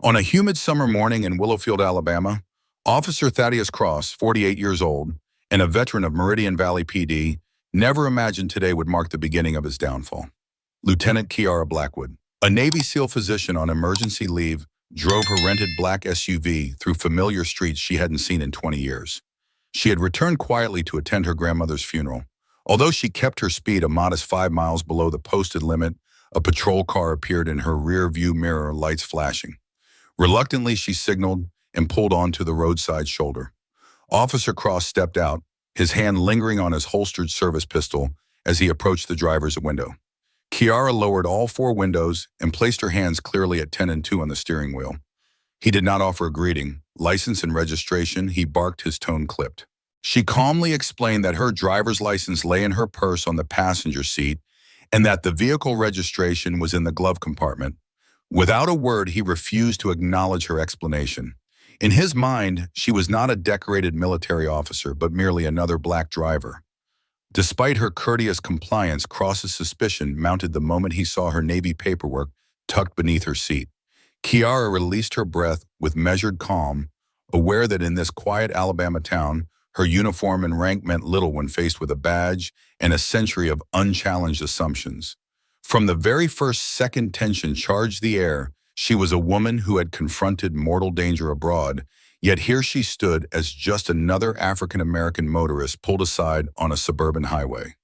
On a humid summer morning in Willowfield, Alabama, Officer Thaddeus Cross, 48 years old, and a veteran of Meridian Valley PD, never imagined today would mark the beginning of his downfall. Lieutenant Kiara Blackwood, a Navy SEAL physician on emergency leave, drove her rented black SUV through familiar streets she hadn't seen in 20 years. She had returned quietly to attend her grandmother's funeral. Although she kept her speed a modest 5 miles below the posted limit, a patrol car appeared in her rear view mirror, lights flashing. Reluctantly, she signaled and pulled onto the roadside shoulder. Officer Cross stepped out, his hand lingering on his holstered service pistol as he approached the driver's window. Kiara lowered all 4 windows and placed her hands clearly at 10 and 2 on the steering wheel. He did not offer a greeting. License and registration, he barked, his tone clipped. She calmly explained that her driver's license lay in her purse on the passenger seat and that the vehicle registration was in the glove compartment. Without a word, he refused to acknowledge her explanation. In his mind, she was not a decorated military officer, but merely another black driver. Despite her courteous compliance, Cross's suspicion mounted the moment he saw her Navy paperwork tucked beneath her seat. Kiara released her breath with measured calm, aware that in this quiet Alabama town, her uniform and rank meant little when faced with a badge and a century of unchallenged assumptions. From the very first second tension charged the air, she was a woman who had confronted mortal danger abroad, yet here she stood as just another African-American motorist pulled aside on a suburban highway.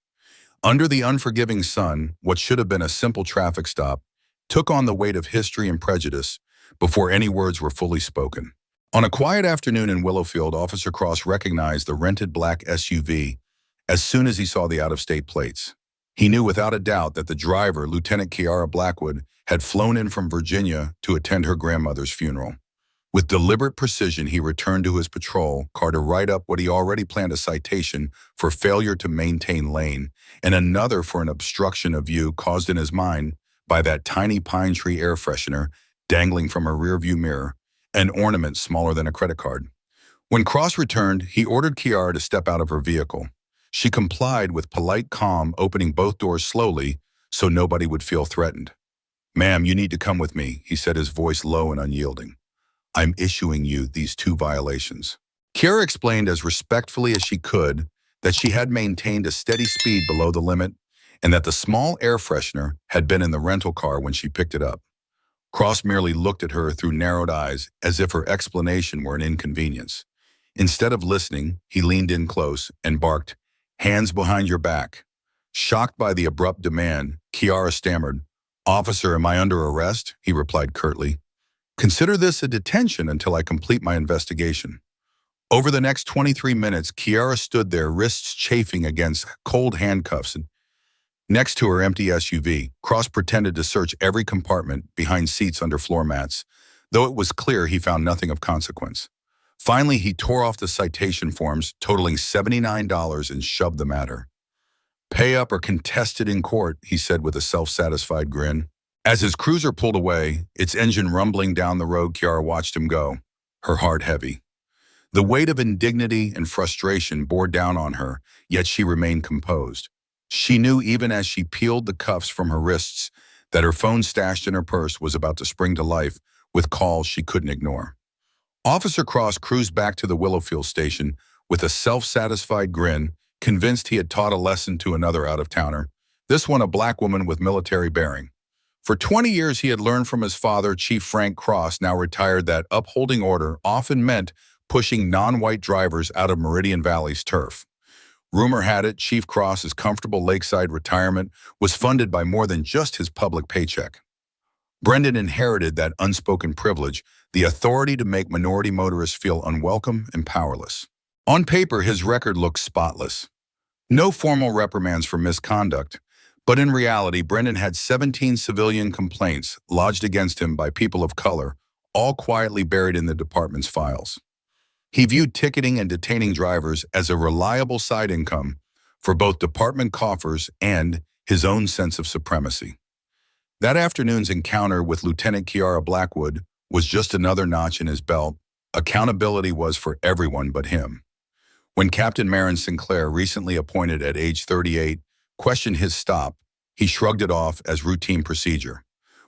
Under the unforgiving sun, what should have been a simple traffic stop took on the weight of history and prejudice before any words were fully spoken. On a quiet afternoon in Willowfield, Officer Cross recognized the rented black SUV as soon as he saw the out-of-state plates. He knew without a doubt that the driver, Lieutenant Kiara Blackwood, had flown in from Virginia to attend her grandmother's funeral. With deliberate precision, he returned to his patrol car to write up what he already planned: a citation for failure to maintain lane, and another for an obstruction of view caused in his mind by that tiny pine tree air freshener dangling from her rearview mirror, an ornament smaller than a credit card. When Cross returned, he ordered Kiara to step out of her vehicle. She complied with polite calm, opening both doors slowly so nobody would feel threatened. "Ma'am, you need to come with me," he said, his voice low and unyielding. "I'm issuing you these 2 violations." Kiara explained as respectfully as she could that she had maintained a steady speed below the limit and that the small air freshener had been in the rental car when she picked it up. Cross merely looked at her through narrowed eyes as if her explanation were an inconvenience. Instead of listening, he leaned in close and barked, "Hands behind your back." Shocked by the abrupt demand, Kiara stammered, "Officer, am I under arrest?" He replied curtly, "Consider this a detention until I complete my investigation." Over the next 23 minutes, Kiara stood there, wrists chafing against cold handcuffs. Next to her empty SUV, Cross pretended to search every compartment behind seats under floor mats, though it was clear he found nothing of consequence. Finally, he tore off the citation forms, totaling $79, and shoved them at her. "Pay up or contest it in court," he said with a self-satisfied grin. As his cruiser pulled away, its engine rumbling down the road, Kiara watched him go, her heart heavy. The weight of indignity and frustration bore down on her, yet she remained composed. She knew even as she peeled the cuffs from her wrists that her phone stashed in her purse was about to spring to life with calls she couldn't ignore. Officer Cross cruised back to the Willowfield station with a self-satisfied grin, convinced he had taught a lesson to another out-of-towner, this one a black woman with military bearing. For 20 years he had learned from his father, Chief Frank Cross, now retired, that upholding order often meant pushing non-white drivers out of Meridian Valley's turf. Rumor had it Chief Cross's comfortable lakeside retirement was funded by more than just his public paycheck. Brendan inherited that unspoken privilege, the authority to make minority motorists feel unwelcome and powerless. On paper, his record looked spotless. No formal reprimands for misconduct, but in reality, Brendan had 17 civilian complaints lodged against him by people of color, all quietly buried in the department's files. He viewed ticketing and detaining drivers as a reliable side income for both department coffers and his own sense of supremacy. That afternoon's encounter with Lieutenant Kiara Blackwood was just another notch in his belt. Accountability was for everyone but him. When Captain Marin Sinclair, recently appointed at age 38, questioned his stop, he shrugged it off as routine procedure.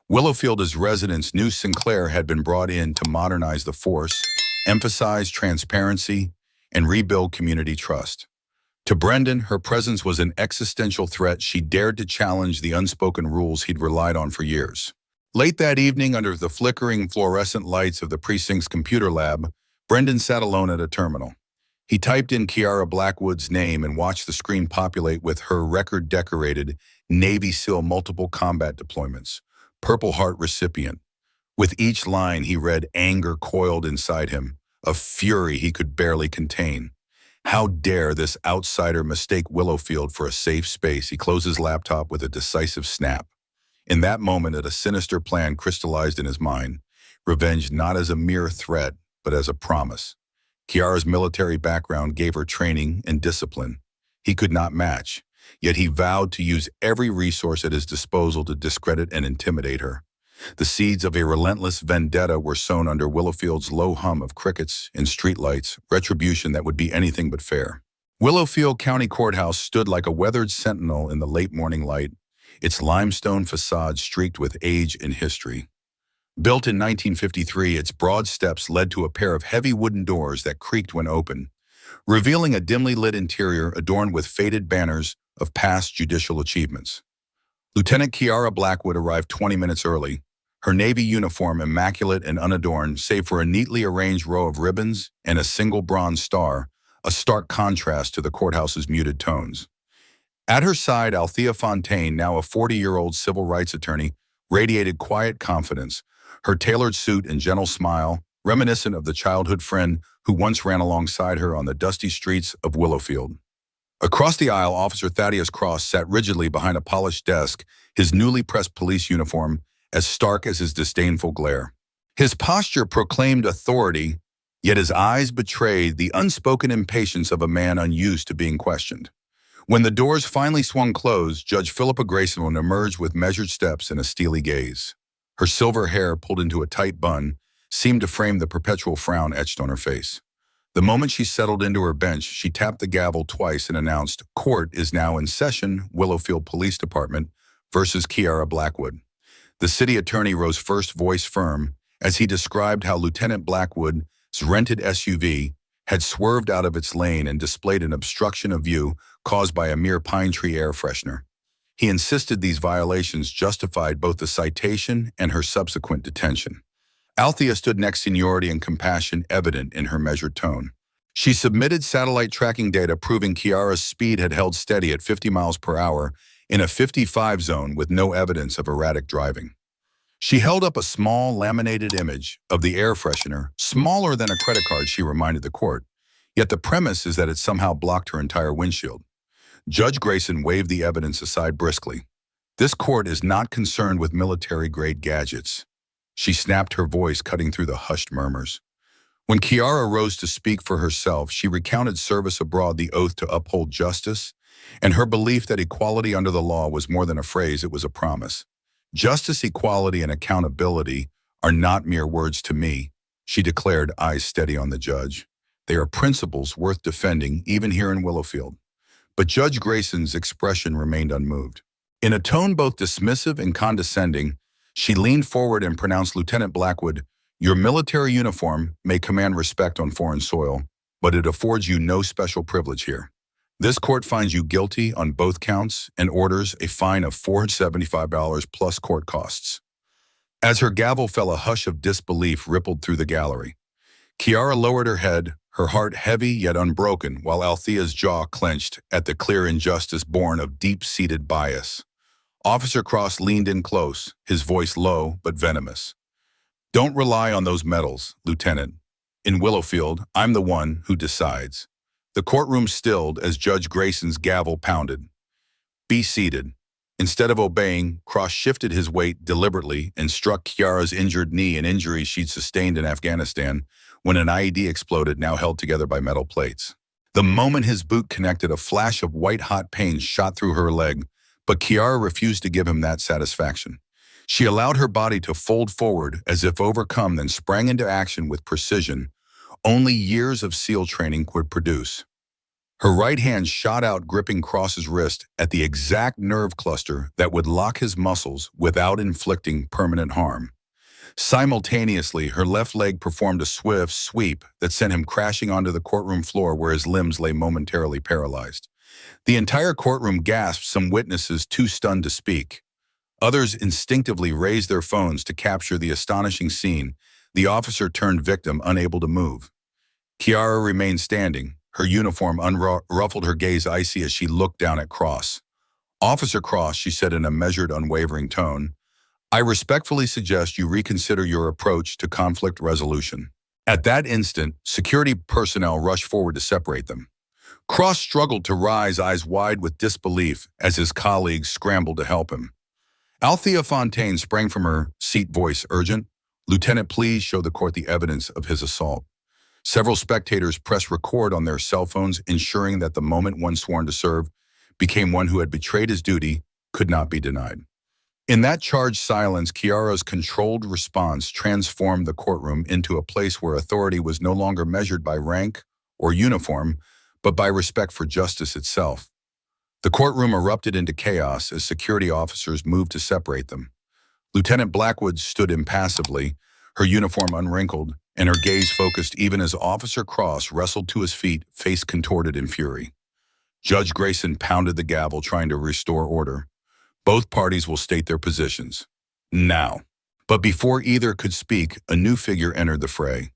Willowfield as residents knew Sinclair had been brought in to modernize the force, emphasize transparency, and rebuild community trust. To Brendan, her presence was an existential threat. She dared to challenge the unspoken rules he'd relied on for years. Late that evening, under the flickering fluorescent lights of the precinct's computer lab, Brendan sat alone at a terminal. He typed in Kiara Blackwood's name and watched the screen populate with her record-decorated Navy SEAL multiple combat deployments, Purple Heart recipient. With each line, he read anger coiled inside him, a fury he could barely contain. How dare this outsider mistake Willowfield for a safe space? He closed his laptop with a decisive snap. In that moment, a sinister plan crystallized in his mind, revenge not as a mere threat, but as a promise. Kiara's military background gave her training and discipline he could not match, yet he vowed to use every resource at his disposal to discredit and intimidate her. The seeds of a relentless vendetta were sown under Willowfield's low hum of crickets and streetlights, retribution that would be anything but fair. Willowfield County Courthouse stood like a weathered sentinel in the late morning light, its limestone facade streaked with age and history. Built in 1953, its broad steps led to a pair of heavy wooden doors that creaked when open, revealing a dimly lit interior adorned with faded banners of past judicial achievements. Lieutenant Kiara Blackwood arrived 20 minutes early, her Navy uniform immaculate and unadorned save for a neatly arranged row of ribbons and a single bronze star, a stark contrast to the courthouse's muted tones. At her side, Althea Fontaine, now a 40-year-old civil rights attorney, radiated quiet confidence, her tailored suit and gentle smile reminiscent of the childhood friend who once ran alongside her on the dusty streets of Willowfield. Across the aisle, Officer Thaddeus Cross sat rigidly behind a polished desk, his newly pressed police uniform as stark as his disdainful glare. His posture proclaimed authority, yet his eyes betrayed the unspoken impatience of a man unused to being questioned. When the doors finally swung closed, Judge Philippa Grayson emerged with measured steps and a steely gaze. Her silver hair, pulled into a tight bun, seemed to frame the perpetual frown etched on her face. The moment she settled into her bench, she tapped the gavel twice and announced, "Court is now in session, Willowfield Police Department versus Kiara Blackwood." The city attorney rose first, voice firm, as he described how Lieutenant Blackwood's rented SUV had swerved out of its lane and displayed an obstruction of view caused by a mere pine tree air freshener. He insisted these violations justified both the citation and her subsequent detention. Althea stood next, seniority and compassion evident in her measured tone. She submitted satellite tracking data proving Kiara's speed had held steady at 50 miles per hour in a 55 zone with no evidence of erratic driving. She held up a small laminated image of the air freshener, smaller than a credit card, she reminded the court. Yet the premise is that it somehow blocked her entire windshield. Judge Grayson waved the evidence aside briskly. This court is not concerned with military-grade gadgets. She snapped, her voice cutting through the hushed murmurs. When Kiara rose to speak for herself, she recounted service abroad, the oath to uphold justice, and her belief that equality under the law was more than a phrase, it was a promise. "Justice, equality, and accountability are not mere words to me," she declared, eyes steady on the judge. "They are principles worth defending, even here in Willowfield." But Judge Grayson's expression remained unmoved. In a tone both dismissive and condescending, she leaned forward and pronounced, "Lieutenant Blackwood, your military uniform may command respect on foreign soil, but it affords you no special privilege here. This court finds you guilty on both counts and orders a fine of $475 plus court costs." As her gavel fell, a hush of disbelief rippled through the gallery. Kiara lowered her head, her heart heavy yet unbroken, while Althea's jaw clenched at the clear injustice born of deep-seated bias. Officer Cross leaned in close, his voice low but venomous. "Don't rely on those medals, Lieutenant. In Willowfield, I'm the one who decides." The courtroom stilled as Judge Grayson's gavel pounded. "Be seated." Instead of obeying, Cross shifted his weight deliberately and struck Kiara's injured knee, an injury she'd sustained in Afghanistan when an IED exploded, now held together by metal plates. The moment his boot connected, a flash of white-hot pain shot through her leg, but Kiara refused to give him that satisfaction. She allowed her body to fold forward as if overcome, then sprang into action with precision only years of SEAL training could produce. Her right hand shot out, gripping Cross's wrist at the exact nerve cluster that would lock his muscles without inflicting permanent harm. Simultaneously, her left leg performed a swift sweep that sent him crashing onto the courtroom floor where his limbs lay momentarily paralyzed. The entire courtroom gasped, some witnesses too stunned to speak. Others instinctively raised their phones to capture the astonishing scene. The officer turned victim, unable to move. Kiara remained standing. Her uniform unruffled, her gaze icy as she looked down at Cross. "Officer Cross," she said in a measured, unwavering tone, "I respectfully suggest you reconsider your approach to conflict resolution." At that instant, security personnel rushed forward to separate them. Cross struggled to rise, eyes wide with disbelief, as his colleagues scrambled to help him. Althea Fontaine sprang from her seat, voice urgent. "Lieutenant, please show the court the evidence of his assault." Several spectators pressed record on their cell phones, ensuring that the moment one sworn to serve became one who had betrayed his duty could not be denied. In that charged silence, Kiara's controlled response transformed the courtroom into a place where authority was no longer measured by rank or uniform, but by respect for justice itself. The courtroom erupted into chaos as security officers moved to separate them. Lieutenant Blackwood stood impassively, her uniform unwrinkled, and her gaze focused even as Officer Cross wrestled to his feet, face contorted in fury. Judge Grayson pounded the gavel, trying to restore order. "Both parties will state their positions. Now." But before either could speak, a new figure entered the fray.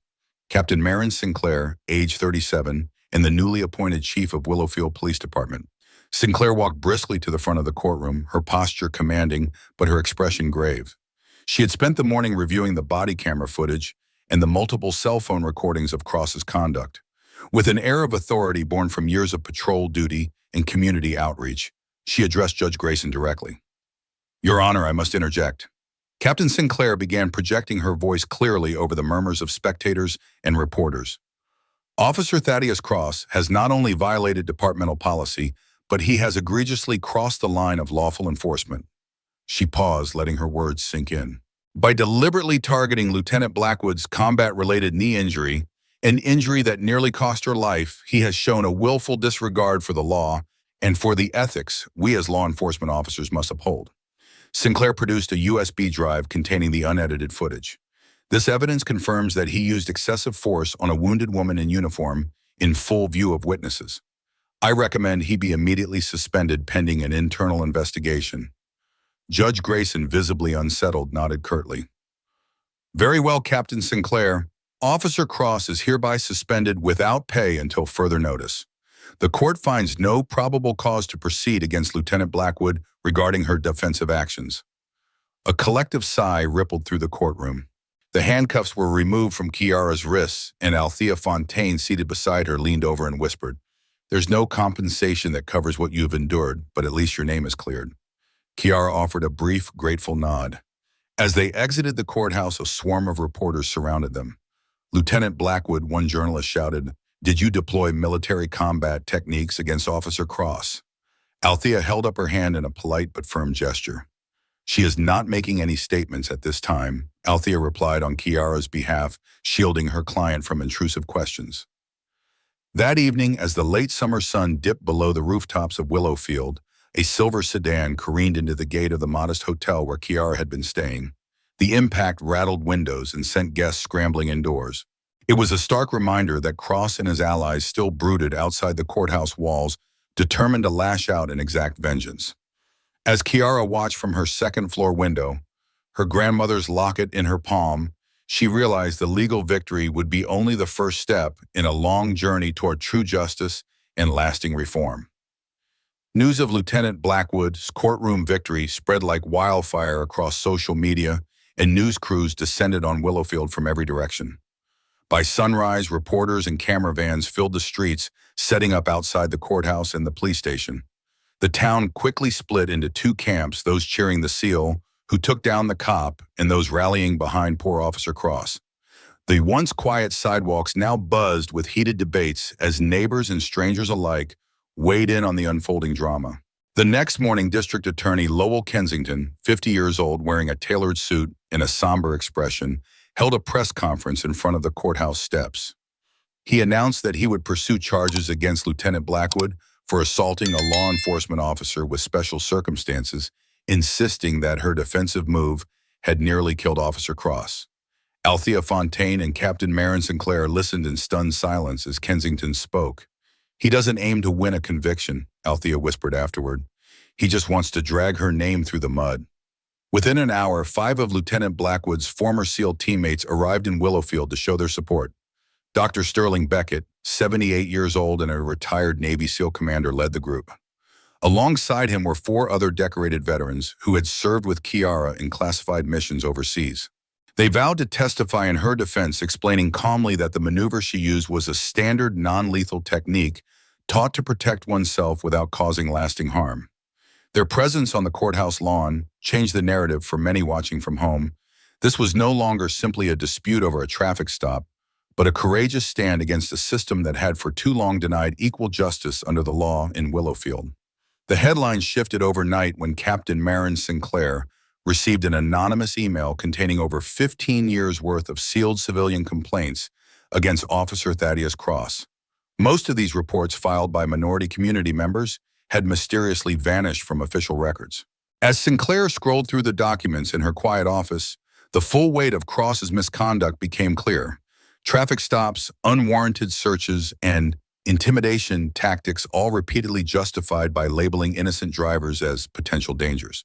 Captain Marin Sinclair, age 37, and the newly appointed chief of Willowfield Police Department. Sinclair walked briskly to the front of the courtroom, her posture commanding, but her expression grave. She had spent the morning reviewing the body camera footage and the multiple cell phone recordings of Cross's conduct. With an air of authority born from years of patrol duty and community outreach, she addressed Judge Grayson directly. "Your Honor, I must interject." Captain Sinclair began, projecting her voice clearly over the murmurs of spectators and reporters. "Officer Thaddeus Cross has not only violated departmental policy, but he has egregiously crossed the line of lawful enforcement." She paused, letting her words sink in. "By deliberately targeting Lieutenant Blackwood's combat-related knee injury, an injury that nearly cost her life, he has shown a willful disregard for the law and for the ethics we as law enforcement officers must uphold." Sinclair produced a USB drive containing the unedited footage. This evidence confirms that he used excessive force on a wounded woman in uniform in full view of witnesses. "I recommend he be immediately suspended pending an internal investigation." Judge Grayson, visibly unsettled, nodded curtly. "Very well, Captain Sinclair. Officer Cross is hereby suspended without pay until further notice. The court finds no probable cause to proceed against Lieutenant Blackwood regarding her defensive actions." A collective sigh rippled through the courtroom. The handcuffs were removed from Kiara's wrists, and Althea Fontaine, seated beside her, leaned over and whispered, "There's no compensation that covers what you've endured, but at least your name is cleared." Kiara offered a brief, grateful nod. As they exited the courthouse, a swarm of reporters surrounded them. "Lieutenant Blackwood," one journalist shouted, "did you deploy military combat techniques against Officer Cross?" Althea held up her hand in a polite but firm gesture. "She is not making any statements at this time," Althea replied on Kiara's behalf, shielding her client from intrusive questions. That evening, as the late summer sun dipped below the rooftops of Willowfield, a silver sedan careened into the gate of the modest hotel where Kiara had been staying. The impact rattled windows and sent guests scrambling indoors. It was a stark reminder that Cross and his allies still brooded outside the courthouse walls, determined to lash out and exact vengeance. As Kiara watched from her second-floor window, her grandmother's locket in her palm, she realized the legal victory would be only the first step in a long journey toward true justice and lasting reform. News of Lieutenant Blackwood's courtroom victory spread like wildfire across social media, and news crews descended on Willowfield from every direction. By sunrise, reporters and camera vans filled the streets, setting up outside the courthouse and the police station. The town quickly split into two camps, those cheering the SEAL, who took down the cop, and those rallying behind poor Officer Cross. The once quiet sidewalks now buzzed with heated debates as neighbors and strangers alike weighed in on the unfolding drama. The next morning, District Attorney Lowell Kensington, 50 years old, wearing a tailored suit and a somber expression, held a press conference in front of the courthouse steps. He announced that he would pursue charges against Lieutenant Blackwood for assaulting a law enforcement officer with special circumstances, insisting that her defensive move had nearly killed Officer Cross. Althea Fontaine and Captain Marin Sinclair listened in stunned silence as Kensington spoke. "He doesn't aim to win a conviction," Althea whispered afterward. "He just wants to drag her name through the mud." Within an hour, 5 of Lieutenant Blackwood's former SEAL teammates arrived in Willowfield to show their support. Dr. Sterling Beckett, 78 years old and a retired Navy SEAL commander, led the group. Alongside him were 4 other decorated veterans who had served with Kiara in classified missions overseas. They vowed to testify in her defense, explaining calmly that the maneuver she used was a standard non-lethal technique taught to protect oneself without causing lasting harm. Their presence on the courthouse lawn changed the narrative for many watching from home. This was no longer simply a dispute over a traffic stop, but a courageous stand against a system that had for too long denied equal justice under the law in Willowfield. The headlines shifted overnight when Captain Marin Sinclair received an anonymous email containing over 15 years' worth of sealed civilian complaints against Officer Thaddeus Cross. Most of these reports, filed by minority community members, had mysteriously vanished from official records. As Sinclair scrolled through the documents in her quiet office, the full weight of Cross's misconduct became clear. Traffic stops, unwarranted searches, and intimidation tactics, all repeatedly justified by labeling innocent drivers as potential dangers.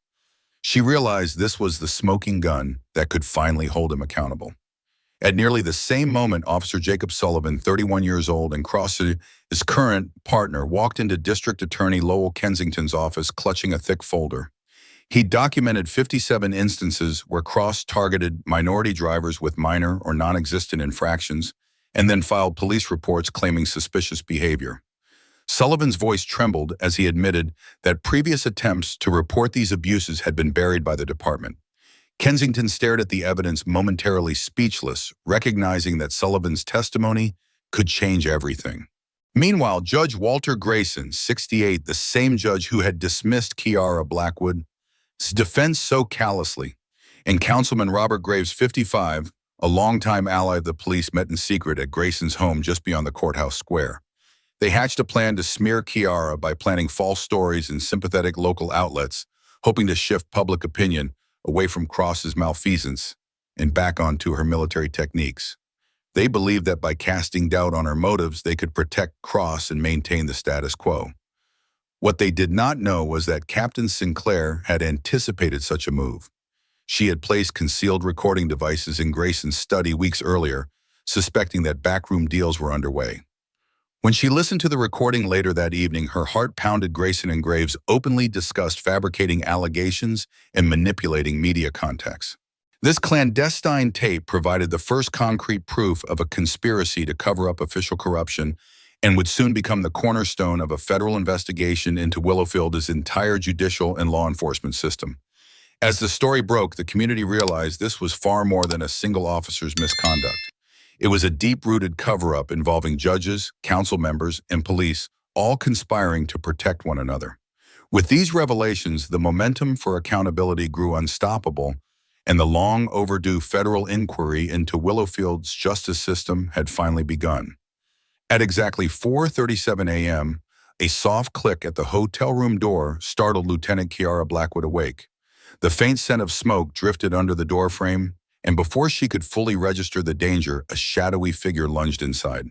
She realized this was the smoking gun that could finally hold him accountable. At nearly the same moment, Officer Jacob Sullivan, 31 years old, and Cross's current partner, walked into District Attorney Lowell Kensington's office clutching a thick folder. He documented 57 instances where Cross targeted minority drivers with minor or non-existent infractions and then filed police reports claiming suspicious behavior. Sullivan's voice trembled as he admitted that previous attempts to report these abuses had been buried by the department. Kensington stared at the evidence, momentarily speechless, recognizing that Sullivan's testimony could change everything. Meanwhile, Judge Walter Grayson, 68, the same judge who had dismissed Kiara Blackwood's defense so callously, and Councilman Robert Graves, 55, a longtime ally of the police, met in secret at Grayson's home just beyond the courthouse square. They hatched a plan to smear Kiara by planting false stories in sympathetic local outlets, hoping to shift public opinion away from Cross's malfeasance and back onto her military techniques. They believed that by casting doubt on her motives, they could protect Cross and maintain the status quo. What they did not know was that Captain Sinclair had anticipated such a move. She had placed concealed recording devices in Grayson's study weeks earlier, suspecting that backroom deals were underway. When she listened to the recording later that evening, her heart pounded. Grayson and Graves openly discussed fabricating allegations and manipulating media contacts. This clandestine tape provided the first concrete proof of a conspiracy to cover up official corruption and would soon become the cornerstone of a federal investigation into Willowfield's entire judicial and law enforcement system. As the story broke, the community realized this was far more than a single officer's misconduct. It was a deep-rooted cover-up involving judges, council members, and police, all conspiring to protect one another. With these revelations, the momentum for accountability grew unstoppable, and the long-overdue federal inquiry into Willowfield's justice system had finally begun. At exactly 4:37 a.m., a soft click at the hotel room door startled Lieutenant Kiara Blackwood awake. The faint scent of smoke drifted under the doorframe, and before she could fully register the danger, a shadowy figure lunged inside.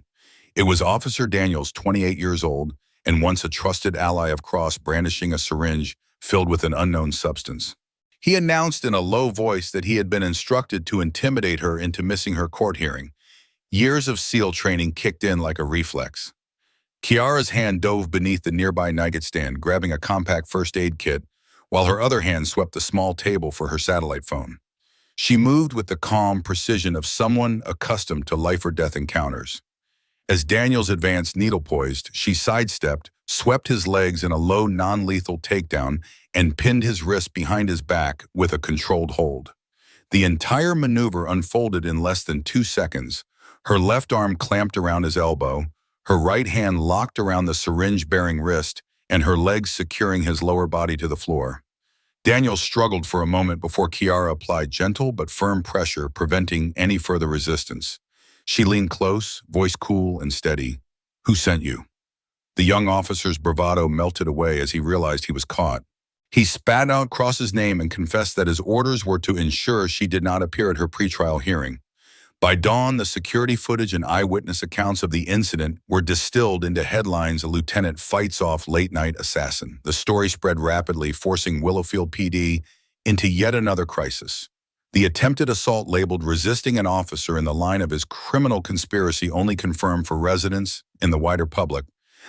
It was Officer Daniels, 28 years old, and once a trusted ally of Cross, brandishing a syringe filled with an unknown substance. He announced in a low voice that he had been instructed to intimidate her into missing her court hearing. Years of SEAL training kicked in like a reflex. Kiara's hand dove beneath the nearby nightstand, grabbing a compact first aid kit, while her other hand swept the small table for her satellite phone. She moved with the calm precision of someone accustomed to life-or-death encounters. As Daniels advanced needle-poised, she sidestepped, swept his legs in a low, non-lethal takedown, and pinned his wrist behind his back with a controlled hold. The entire maneuver unfolded in less than 2 seconds. Her left arm clamped around his elbow, her right hand locked around the syringe-bearing wrist, and her legs securing his lower body to the floor. Daniel struggled for a moment before Kiara applied gentle but firm pressure, preventing any further resistance. She leaned close, voice cool and steady. "Who sent you?" The young officer's bravado melted away as he realized he was caught. He spat out Cross's name and confessed that his orders were to ensure she did not appear at her pretrial hearing. By dawn, the security footage and eyewitness accounts of the incident were distilled into headlines: "A lieutenant fights off late-night assassin." The story spread rapidly, forcing Willowfield PD into yet another crisis. The attempted assault, labeled resisting an officer in the line of his criminal conspiracy, only confirmed for residents and the wider public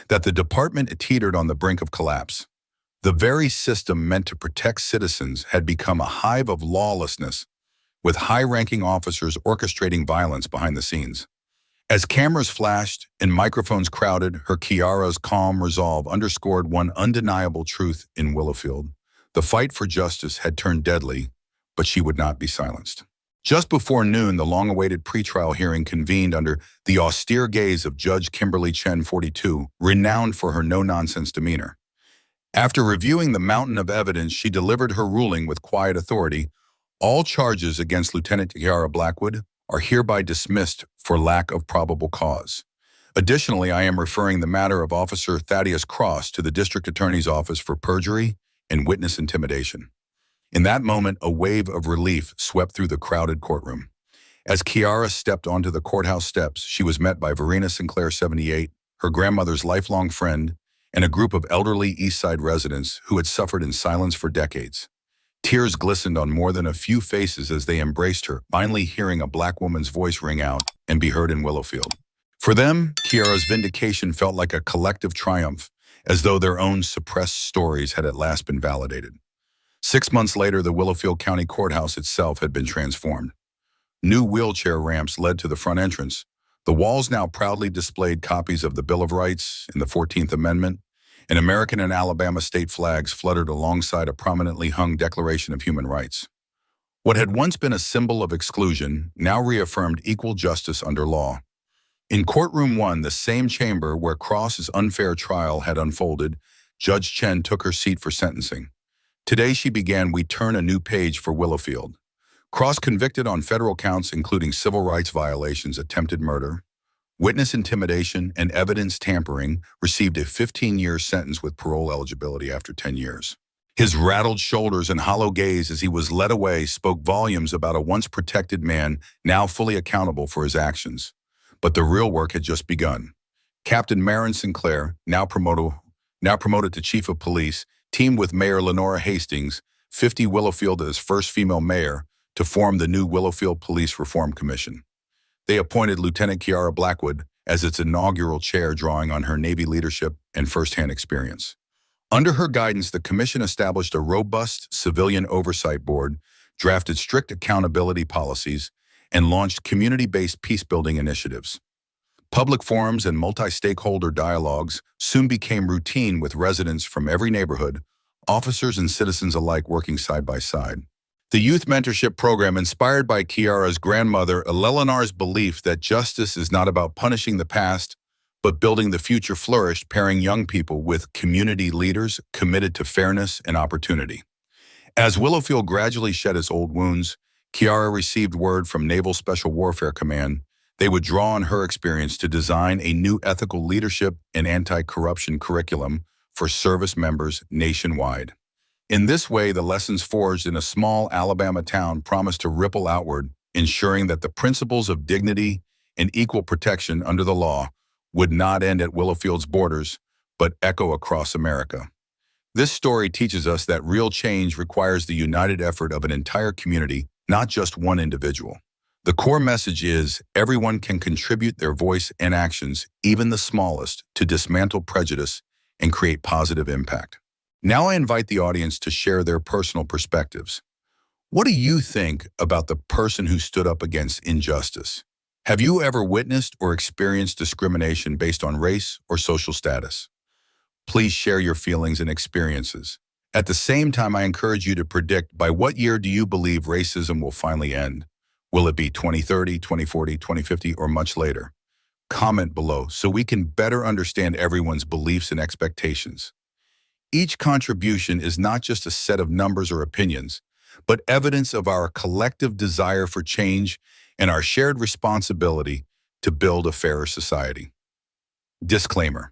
that the department teetered on the brink of collapse. The very system meant to protect citizens had become a hive of lawlessness, with high-ranking officers orchestrating violence behind the scenes. As cameras flashed and microphones crowded, Kiara's calm resolve underscored one undeniable truth in Willowfield. The fight for justice had turned deadly, but she would not be silenced. Just before noon, the long-awaited pretrial hearing convened under the austere gaze of Judge Kimberly Chen, 42, renowned for her no-nonsense demeanor. After reviewing the mountain of evidence, she delivered her ruling with quiet authority. "All charges against Lieutenant Kiara Blackwood are hereby dismissed for lack of probable cause. Additionally, I am referring the matter of Officer Thaddeus Cross to the District Attorney's Office for perjury and witness intimidation." In that moment, a wave of relief swept through the crowded courtroom. As Kiara stepped onto the courthouse steps, she was met by Verena Sinclair, 78, her grandmother's lifelong friend, and a group of elderly East Side residents who had suffered in silence for decades. Tears glistened on more than a few faces as they embraced her, finally hearing a Black woman's voice ring out and be heard in Willowfield. For them, Kiara's vindication felt like a collective triumph, as though their own suppressed stories had at last been validated. 6 months later, the Willowfield County Courthouse itself had been transformed. New wheelchair ramps led to the front entrance. The walls now proudly displayed copies of the Bill of Rights and the 14th Amendment, and American and Alabama state flags fluttered alongside a prominently hung Declaration of Human Rights. What had once been a symbol of exclusion now reaffirmed equal justice under law. In Courtroom 1, the same chamber where Cross's unfair trial had unfolded, Judge Chen took her seat for sentencing. Today she began "We turn a new page for Willowfield." Cross, convicted on federal counts including civil rights violations, attempted murder, witness intimidation, and evidence tampering, received a 15-year sentence with parole eligibility after 10 years. His rattled shoulders and hollow gaze as he was led away spoke volumes about a once protected man now fully accountable for his actions. But the real work had just begun. Captain Marin Sinclair, now promoted to Chief of Police, teamed with Mayor Lenora Hastings, 50 Willowfield, as first female mayor, to form the new Willowfield Police Reform Commission. They appointed Lieutenant Kiara Blackwood as its inaugural chair, drawing on her Navy leadership and firsthand experience. Under her guidance, the commission established a robust civilian oversight board, drafted strict accountability policies, and launched community-based peace-building initiatives. Public forums and multi-stakeholder dialogues soon became routine, with residents from every neighborhood, officers and citizens alike, working side by side. The youth mentorship program, inspired by Kiara's grandmother Eleanor's belief that justice is not about punishing the past, but building the future, flourished, pairing young people with community leaders committed to fairness and opportunity. As Willowfield gradually shed its old wounds, Kiara received word from Naval Special Warfare Command they would draw on her experience to design a new ethical leadership and anti-corruption curriculum for service members nationwide. In this way, the lessons forged in a small Alabama town promised to ripple outward, ensuring that the principles of dignity and equal protection under the law would not end at Willowfield's borders, but echo across America. This story teaches us that real change requires the united effort of an entire community, not just one individual. The core message is everyone can contribute their voice and actions, even the smallest, to dismantle prejudice and create positive impact. Now I invite the audience to share their personal perspectives. What do you think about the person who stood up against injustice? Have you ever witnessed or experienced discrimination based on race or social status? Please share your feelings and experiences. At the same time, I encourage you to predict, by what year do you believe racism will finally end? Will it be 2030, 2040, 2050, or much later? Comment below so we can better understand everyone's beliefs and expectations. Each contribution is not just a set of numbers or opinions, but evidence of our collective desire for change and our shared responsibility to build a fairer society. Disclaimer.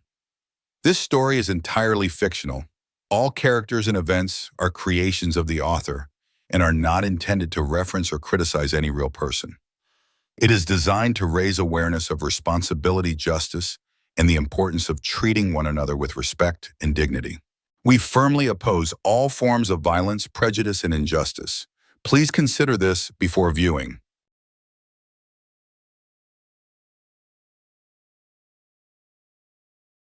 This story is entirely fictional. All characters and events are creations of the author and are not intended to reference or criticize any real person. It is designed to raise awareness of responsibility, justice, and the importance of treating one another with respect and dignity. We firmly oppose all forms of violence, prejudice, and injustice. Please consider this before viewing.